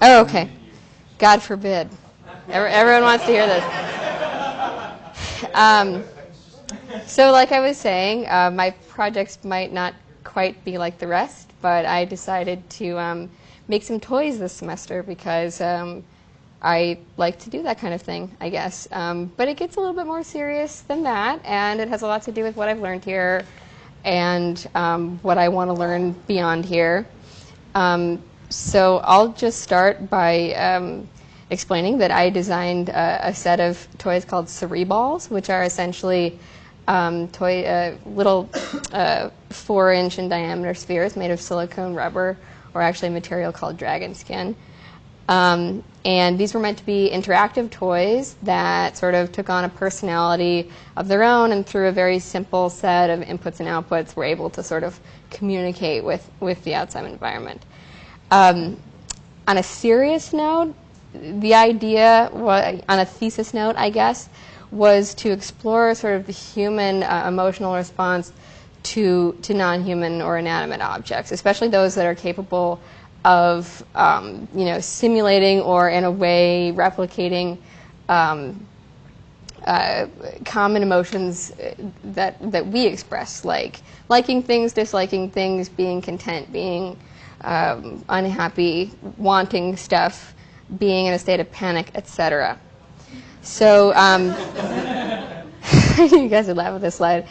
Oh, okay. God forbid. Everyone wants to hear this. So like I was saying, my projects might not quite be like the rest, but I decided to make some toys this semester because I like to do that kind of thing, I guess. But it gets a little bit more serious than that, and it has a lot to do with what I've learned here and what I want to learn beyond here. So I'll just start by explaining that I designed a set of toys called Cereballs, which are essentially little 4-inch in diameter spheres made of silicone rubber, or actually a material called dragon skin. And these were meant to be interactive toys that sort of took on a personality of their own, and through a very simple set of inputs and outputs were able to sort of communicate with the outside environment. On a serious note, the idea, on a thesis note, I guess, was to explore sort of the human emotional response to non-human or inanimate objects, especially those that are capable of simulating or in a way replicating common emotions that we express, like liking things, disliking things, being content, being unhappy, wanting stuff, being in a state of panic, etc. So you guys would laugh at this slide.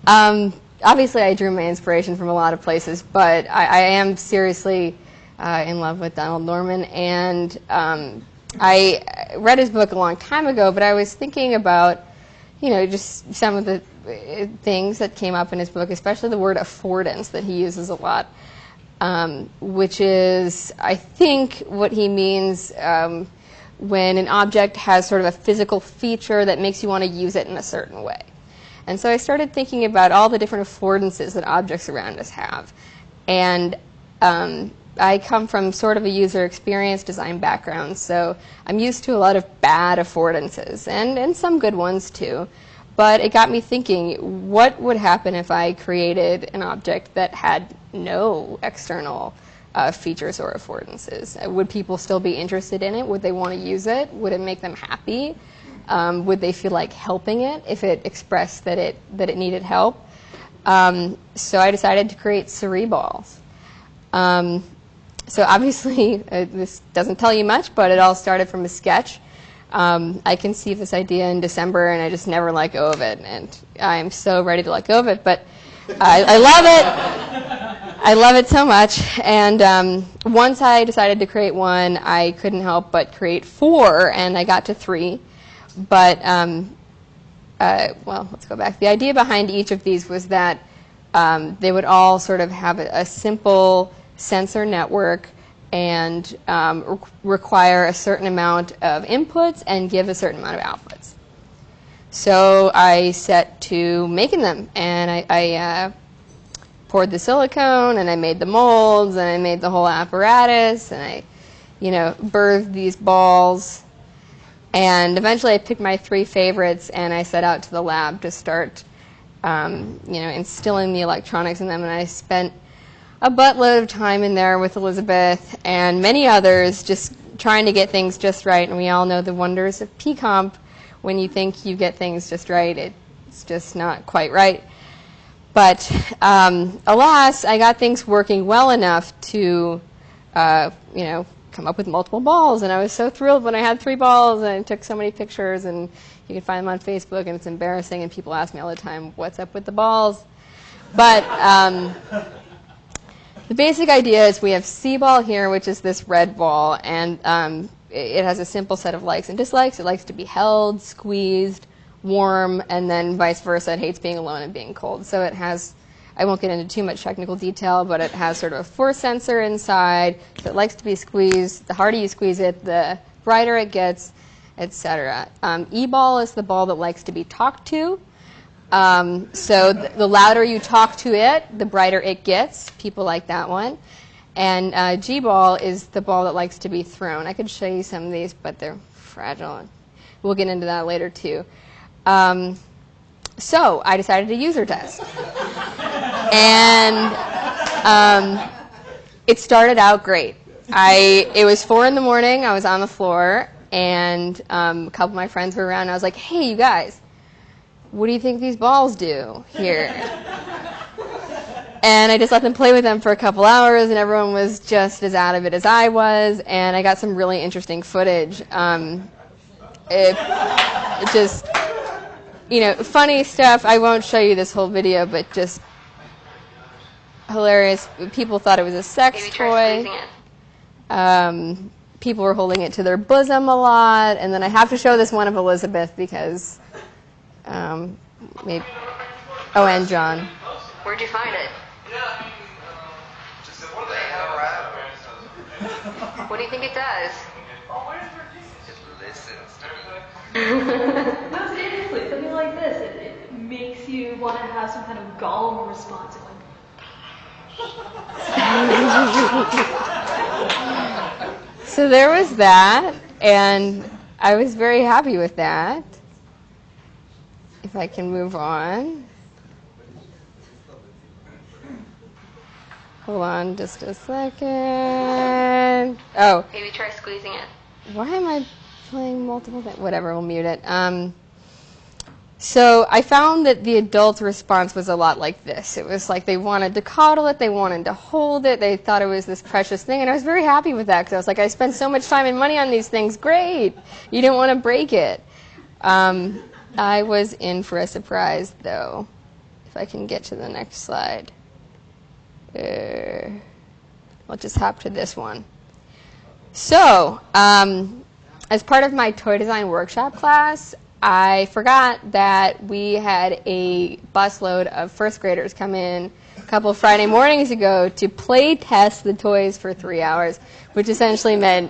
Obviously, I drew my inspiration from a lot of places, but I am seriously in love with Donald Norman, and I read his book a long time ago, but I was thinking about, just some of the things that came up in his book, especially the word affordance that he uses a lot, which is, I think, what he means when an object has sort of a physical feature that makes you want to use it in a certain way. And so I started thinking about all the different affordances that objects around us have. And I come from sort of a user experience design background, so I'm used to a lot of bad affordances, and some good ones too. But it got me thinking, what would happen if I created an object that had no external features or affordances? Would people still be interested in it? Would they want to use it? Would it make them happy? Would they feel like helping it if it expressed that it needed help? So I decided to create Cereballs. So obviously, this doesn't tell you much, but it all started from a sketch. I conceived this idea in December, and I just never let go of it. And I'm so ready to let go of it, but I love it. I love it so much. And once I decided to create one, I couldn't help but create 4, and I got to 3. But, well, let's go back. The idea behind each of these was that they would all sort of have a simple sensor network and require a certain amount of inputs and give a certain amount of outputs. So I set to making them, and I poured the silicone, and I made the molds, and I made the whole apparatus, and I, birthed these balls. And eventually I picked my 3 favorites, and I set out to the lab to start, instilling the electronics in them, and I spent a buttload of time in there with Elizabeth and many others just trying to get things just right. And we all know the wonders of P-Comp. When you think you get things just right, it's just not quite right. But alas, I got things working well enough to, come up with multiple balls. And I was so thrilled when I had 3 balls, and I took so many pictures, and you can find them on Facebook, and it's embarrassing, and people ask me all the time, what's up with the balls? But the basic idea is we have C-ball here, which is this red ball, and it has a simple set of likes and dislikes. It likes to be held, squeezed, warm, and then vice versa. It hates being alone and being cold. So it has, I won't get into too much technical detail, but it has sort of a force sensor inside. So it likes to be squeezed. The harder you squeeze it, the brighter it gets, etc. E-ball is the ball that likes to be talked to. So the louder you talk to it, the brighter it gets. People like that one. And G-ball is the ball that likes to be thrown. I could show you some of these, but they're fragile. We'll get into that later, too. So I decided to user test. And it started out great. It was 4 in the morning. I was on the floor, and a couple of my friends were around. And I was like, "Hey, you guys, what do you think these balls do here?" And I just let them play with them for a couple hours, and everyone was just as out of it as I was. And I got some really interesting footage. It just, funny stuff. I won't show you this whole video, but just hilarious. People thought it was a sex toy. People were holding it to their bosom a lot. And then I have to show this one of Elizabeth because, maybe. Oh, and John. Where'd you find it? What do you think it does? No, seriously, something like this. It makes you want to have some kind of Gollum response. So there was that, and I was very happy with that. If I can move on. Hold on just a second. Oh. Maybe try squeezing it. Why am I playing multiple things? Whatever, we'll mute it. So I found that the adult response was a lot like this. It was like they wanted to coddle it, they wanted to hold it, they thought it was this precious thing, and I was very happy with that because I was like, I spent so much time and money on these things, great! You didn't want to break it. I was in for a surprise, though, if I can get to the next slide. I'll just hop to this one. So, as part of my toy design workshop class, I forgot that we had a busload of first graders come in a couple of Friday mornings ago to play test the toys for 3 hours, which essentially meant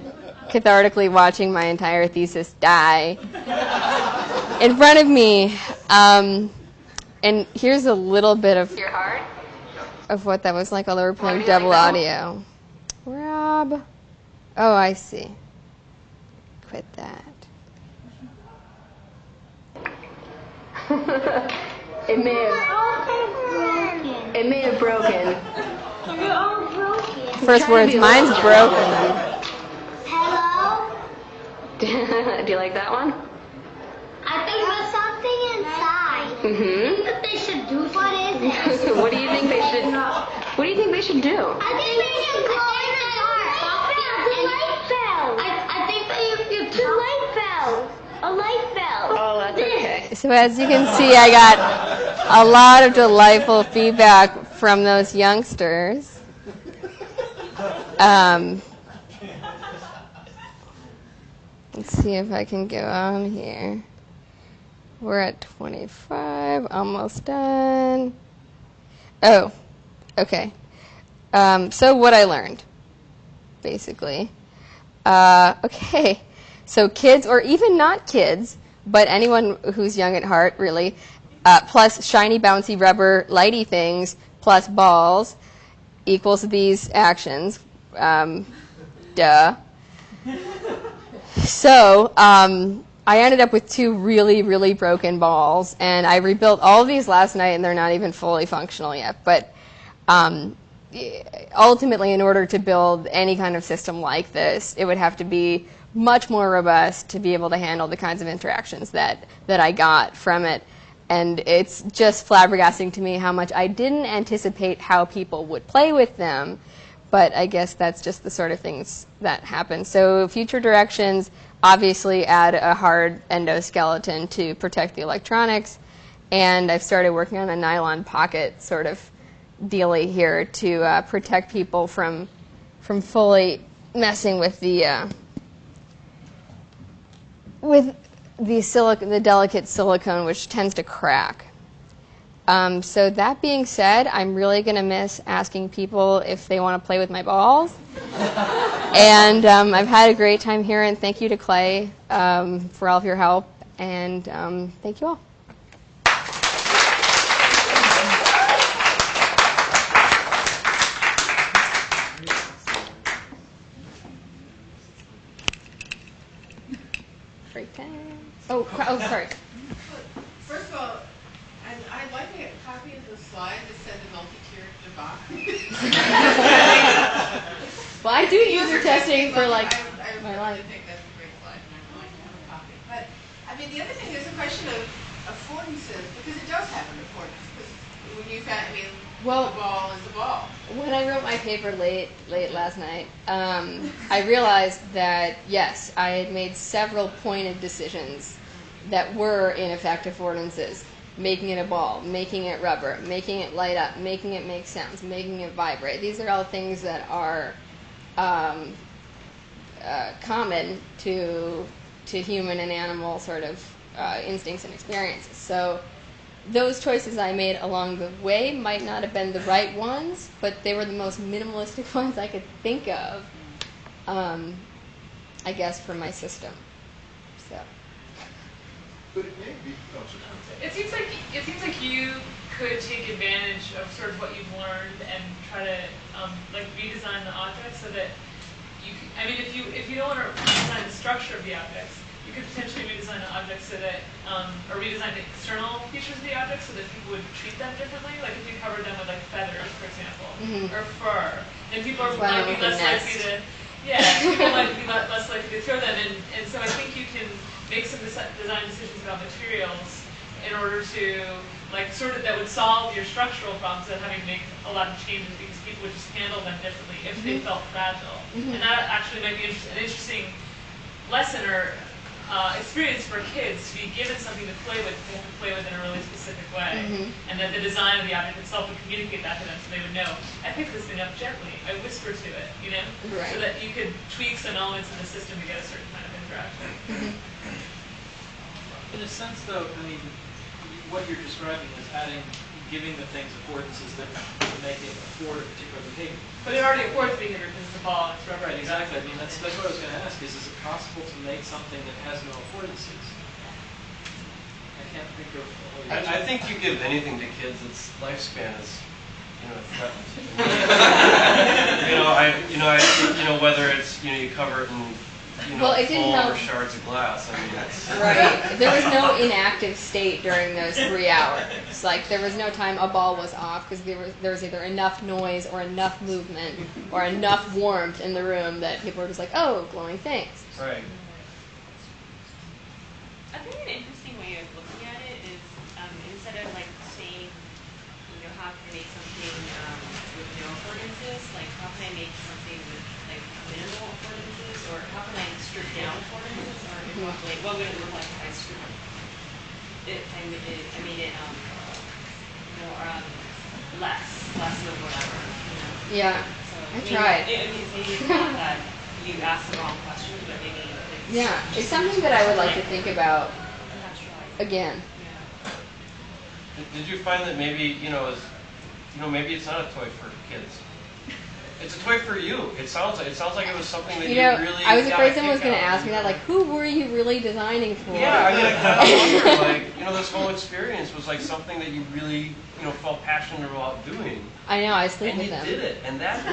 cathartically watching my entire thesis die in front of me. And here's a little bit of what that was like, although we're playing double audio. Rob. Oh, I see. Quit that. It may have broken. They're all broken. First words, mine's broken. Hello? Do you like that one? I think there's something inside. Mm-hmm. What they should do? What is it? What do you think they should? What do you think they should do? I think they should go in the dark. The light bulb. I think they the light bulb. A light bulb. Oh, that's okay. So as you can see, I got a lot of delightful feedback from those youngsters. Let's see if I can go on here. We're at 25, almost done. Oh, okay. So what I learned, basically. Okay, so kids, or even not kids, but anyone who's young at heart, really, plus shiny, bouncy, rubber, lighty things, plus balls, equals these actions. Duh. So I ended up with 2 really, really broken balls, and I rebuilt all of these last night, and they're not even fully functional yet. But ultimately, in order to build any kind of system like this, it would have to be much more robust to be able to handle the kinds of interactions that I got from it. And it's just flabbergasting to me how much I didn't anticipate how people would play with them. But I guess that's just the sort of things that happen. So future directions obviously add a hard endoskeleton to protect the electronics. And I've started working on a nylon pocket sort of dealy here to protect people from fully messing with the delicate silicone, which tends to crack. So that being said, I'm really going to miss asking people if they want to play with my balls. And I've had a great time here, and thank you to Clay for all of your help, and thank you all. Break time. Oh, sorry. First of all, I'd like to get a copy of the slide that said the multi-tiered debauchery. Well, I do user testing for like I my really life. think that's a great slide, and I'd like to have a copy. But I mean, the other thing is a question of affordances, because it does have an affordance. Because when you found, I mean, Well, the ball is the ball. When I wrote my paper late last night, I realized that yes, I had made several pointed decisions that were in effect affordances. Making it a ball, making it rubber, making it light up, making it make sounds, making it vibrate. These are all things that are common to human and animal sort of instincts and experiences. So those choices I made along the way might not have been the right ones, but they were the most minimalistic ones I could think of, I guess, for my system. So. But it may be. It seems like you could take advantage of sort of what you've learned and try to like redesign the objects so that you. I mean, if you don't want to redesign the structure of the objects, you could potentially redesign the objects so that, or redesign the external features of the objects so that people would treat them differently. Like if you covered them with like feathers, for example, or fur, then people might be less likely to. Yeah, people might be less likely to throw them, and so I think you can make some design decisions about materials in order to, like, sort of that would solve your structural problems of having to make a lot of changes because people would just handle them differently if they felt fragile. And that actually might be an interesting lesson or experience for kids to be given something to play with. They have to play with in a really specific way. And that the design of the object itself would communicate that to them so they would know, I pick this thing up gently, I whisper to it, you know? Right. So that you could tweak some elements in the system to get a certain kind of interaction. In a sense, though, I mean, what you're describing is giving the things affordances that make it afford a particular behavior. But it already affords behavior because it's a ball and it's rubber. Right, exactly. I mean, that's what I was going to ask is it possible to make something that has no affordances? I can't think of... I think you give anything to kids, its lifespan is, threatened. Whether it's, you cover it in, Well, it didn't foam or help. shards of glass. I mean, it's... Right. There was no inactive state during those 3 hours. Like, there was no time a ball was off because there was either enough noise or enough movement or enough warmth in the room that people were just like, oh, glowing things. Right. I think an interesting way of looking at it is instead of like saying, how can I make something with no affordances, like how can I make something with like minimal affordances, or how can I strip down affordances, or like what would it look like if I stripped it? I made it more less of whatever. Yeah, So, I tried. Maybe it's not that you asked the wrong question, but maybe. Yeah, it's something that I would like to think about again. Did you find that maybe, maybe it's not a toy for kids? It's a toy for you. It sounds like it was something that you really. I was afraid someone was going to ask me that, like, who were you really designing for? Yeah, I mean, I kind of wonder, this whole experience was like something that you really, felt passionate about doing. I know, I sleep and with them. And you did it, and that.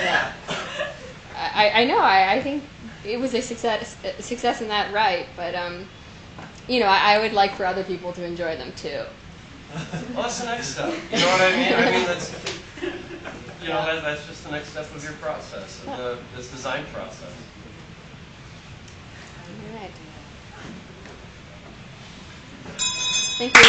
Yeah. I know. I think it was a success in that right, but I would like for other people to enjoy them too. Well, that's the next step. You know what I mean? I mean, that's that's just the next step of your process, of this design process. All right. Thank you.